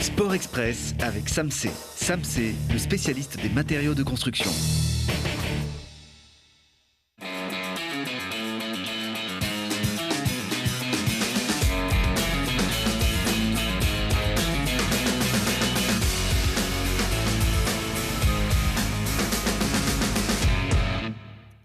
Sport Express avec Samsé. Samsé, le spécialiste des matériaux de construction.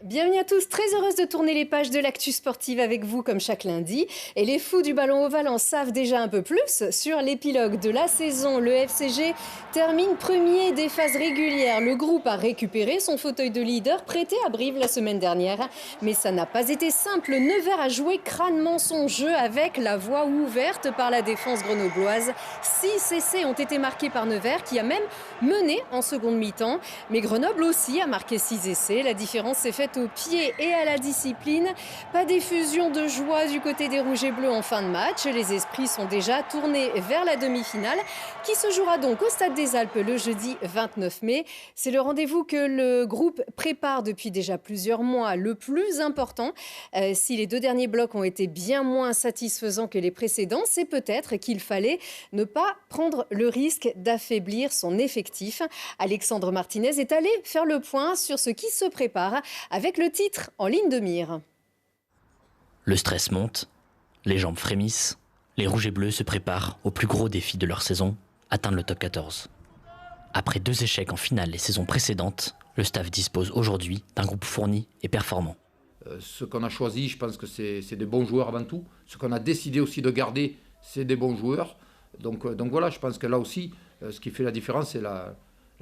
Bienvenue à tous, très heureuse de tourner les pages de l'actu sportive avec vous comme chaque lundi. Et les fous du ballon ovale en savent déjà un peu plus. Sur l'épilogue de la saison, le FCG termine premier des phases régulières. Le groupe a récupéré son fauteuil de leader prêté à Brive la semaine dernière. Mais ça n'a pas été simple. Nevers a joué crânement son jeu avec la voie ouverte par la défense grenobloise. 6 essais ont été marqués par Nevers qui a même mené en seconde mi-temps. Mais Grenoble aussi a marqué 6 essais. La différence s'est faite au pied et à la discipline. Pas d'effusion de joie du côté des Rouges et Bleus en fin de match. Les esprits sont déjà tournés vers la demi-finale qui se jouera donc au Stade des Alpes le jeudi 29 mai. C'est le rendez-vous que le groupe prépare depuis déjà plusieurs mois, le plus important. Si les 2 derniers blocs ont été bien moins satisfaisants que les précédents, c'est peut-être qu'il fallait ne pas prendre le risque d'affaiblir son effectif. Alexandre Martinez est allé faire le point sur ce qui se prépare avec le titre en ligne de mire. Le stress monte, les jambes frémissent, les Rouges et Bleus se préparent au plus gros défi de leur saison, atteindre le top 14. Après 2 échecs en finale les saisons précédentes, le staff dispose aujourd'hui d'un groupe fourni et performant. Ce qu'on a choisi, je pense que c'est des bons joueurs avant tout. Ce qu'on a décidé aussi de garder, c'est des bons joueurs. Donc voilà, je pense que là aussi, ce qui fait la différence, c'est la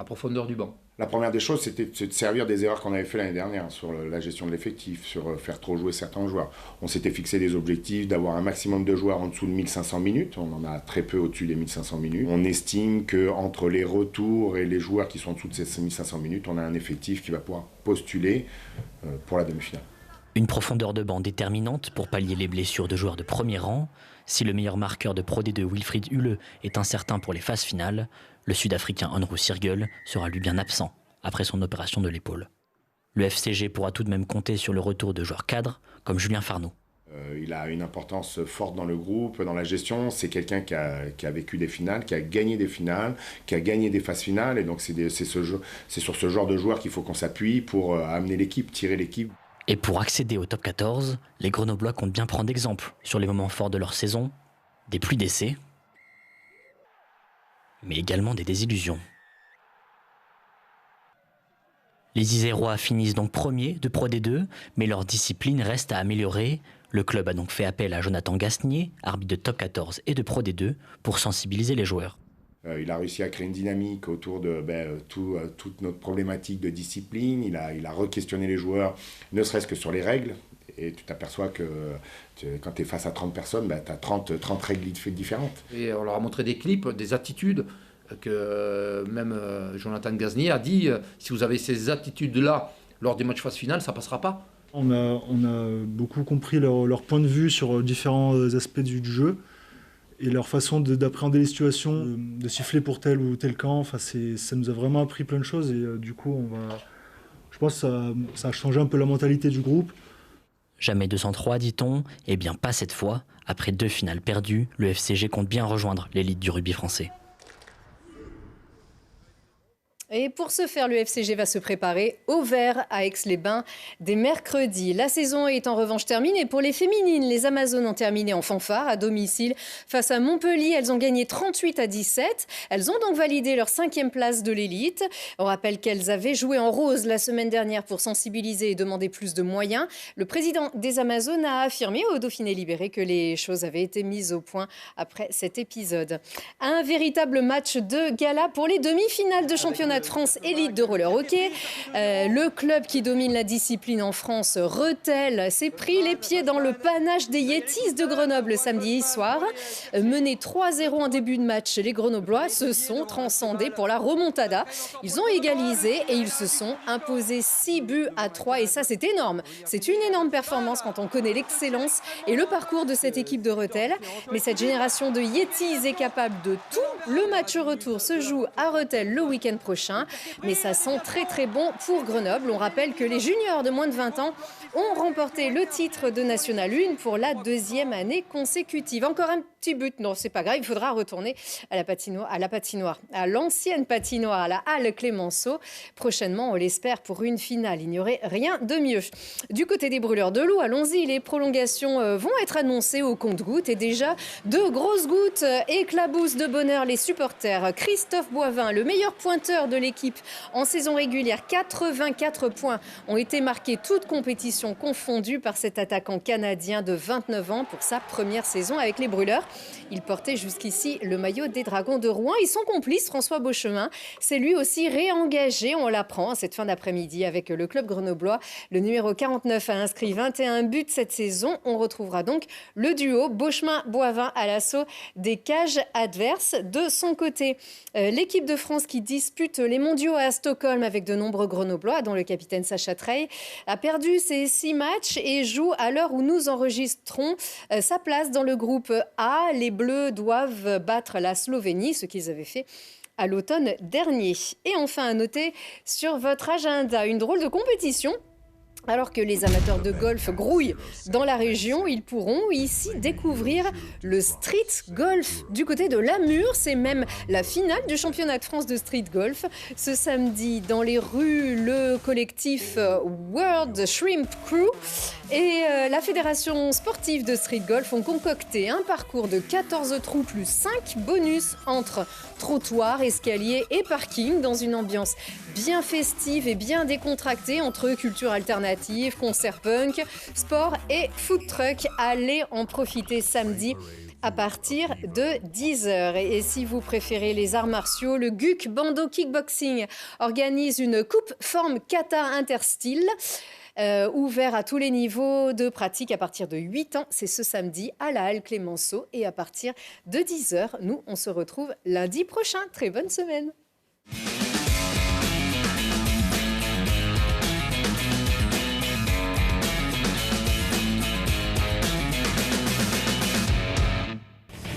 profondeur du banc. La première des choses, c'était de servir des erreurs qu'on avait fait l'année dernière sur la gestion de l'effectif, sur faire trop jouer certains joueurs. On s'était fixé des objectifs d'avoir un maximum de joueurs en dessous de 1500 minutes. On en a très peu au-dessus des 1500 minutes. On estime qu'entre les retours et les joueurs qui sont en dessous de ces 1500 minutes, on a un effectif qui va pouvoir postuler pour la demi-finale. Une profondeur de banc déterminante pour pallier les blessures de joueurs de premier rang. Si le meilleur marqueur de Pro D2, Wilfried Hulle, est incertain pour les phases finales, le Sud-Africain Onru Sirgul sera lui bien absent après son opération de l'épaule. Le FCG pourra tout de même compter sur le retour de joueurs cadres comme Julien Farneau. Il a une importance forte dans le groupe, dans la gestion. C'est quelqu'un qui a vécu des finales, qui a gagné des finales, qui a gagné des phases finales. Et donc c'est sur ce genre de joueur qu'il faut qu'on s'appuie pour amener l'équipe, tirer l'équipe. Et pour accéder au top 14, les Grenoblois comptent bien prendre exemple sur les moments forts de leur saison, des pluies d'essais, mais également des désillusions. Les Isérois finissent donc premiers de Pro D2, mais leur discipline reste à améliorer. Le club a donc fait appel à Jonathan Gasnier, arbitre de top 14 et de Pro D2, pour sensibiliser les joueurs. Il a réussi à créer une dynamique autour de toute notre problématique de discipline. Il a re-questionné les joueurs, ne serait-ce que sur les règles. Et tu t'aperçois que quand tu es face à 30 personnes, tu as 30 règles différentes. Et on leur a montré des clips, des attitudes, que même Jonathan Gasnier a dit si vous avez ces attitudes-là lors des matchs phase finale, ça ne passera pas. On a beaucoup compris leur point de vue sur différents aspects du jeu. Et leur façon d'appréhender les situations, de siffler pour tel ou tel camp, ça nous a vraiment appris plein de choses. Et du coup, je pense que ça a changé un peu la mentalité du groupe. Jamais 203, dit-on. Eh bien, pas cette fois. Après 2 finales perdues, le FCG compte bien rejoindre l'élite du rugby français. Et pour ce faire, le FCG va se préparer au vert à Aix-les-Bains dès mercredi. La saison est en revanche terminée. Pour les féminines, les Amazones ont terminé en fanfare à domicile face à Montpellier. Elles ont gagné 38-17. Elles ont donc validé leur 5e place de l'élite. On rappelle qu'elles avaient joué en rose la semaine dernière pour sensibiliser et demander plus de moyens. Le président des Amazones a affirmé au Dauphiné Libéré que les choses avaient été mises au point après cet épisode. Un véritable match de gala pour les demi-finales de championnat de France élite de roller hockey. Le club qui domine la discipline en France, Rethel, s'est pris les pieds dans le panache des Yetis de Grenoble samedi soir. Menés 3-0 en début de match, les Grenoblois se sont transcendés pour la remontada. Ils ont égalisé et ils se sont imposés 6-3. Et ça, c'est énorme. C'est une énorme performance quand on connaît l'excellence et le parcours de cette équipe de Rethel. Mais cette génération de Yetis est capable de tout. Le match retour se joue à Rethel le week-end prochain. Mais ça sent très très bon pour Grenoble. On rappelle que les juniors de moins de 20 ans ont remporté le titre de National 1 pour la 2e année consécutive. Encore un petit but. Non, c'est pas grave, il faudra retourner à l'ancienne patinoire, à la Halle Clémenceau. Prochainement, on l'espère, pour une finale. Il n'y aurait rien de mieux. Du côté des brûleurs de loup, allons-y, les prolongations vont être annoncées au compte-gouttes et déjà de grosses gouttes éclaboussent de bonheur les supporters. Christophe Boivin, le meilleur pointeur de l'équipe en saison régulière, 84 points ont été marqués, toutes compétitions confondues, par cet attaquant canadien de 29 ans pour sa première saison avec les brûleurs. Il portait jusqu'ici le maillot des Dragons de Rouen et son complice François Beauchemin s'est lui aussi réengagé, on l'apprend cette fin d'après-midi avec le club grenoblois. Le numéro 49 a inscrit 21 buts cette saison. On retrouvera donc le duo Beauchemin-Boivin à l'assaut des cages adverses. De son côté, l'équipe de France qui dispute les mondiaux à Stockholm avec de nombreux grenoblois, dont le capitaine Sacha Trey, a perdu ses 6 matchs et joue, à l'heure où nous enregistrons, sa place dans le groupe A. Les Bleus doivent battre la Slovénie, ce qu'ils avaient fait à l'automne dernier. Et enfin, à noter sur votre agenda, une drôle de compétition. Alors que les amateurs de golf grouillent dans la région, ils pourront ici découvrir le street golf. Du côté de Lamur, c'est même la finale du championnat de France de street golf. Ce samedi, dans les rues, le collectif World Shrimp Crew et la fédération sportive de street golf ont concocté un parcours de 14 trous plus 5 bonus entre trottoir, escalier et parking dans une ambiance bien festive et bien décontractée entre culture alternative, concert punk, sport et food truck. Allez en profiter samedi à partir de 10h. Et si vous préférez les arts martiaux, le GUC Bando Kickboxing organise une coupe forme kata interstyle. Ouvert à tous les niveaux de pratique à partir de 8 ans. C'est ce samedi à la Halle Clémenceau et à partir de 10h. Nous, on se retrouve lundi prochain. Très bonne semaine.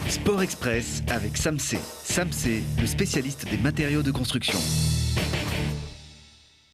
Sport Express avec Samsé. Samsé, le spécialiste des matériaux de construction.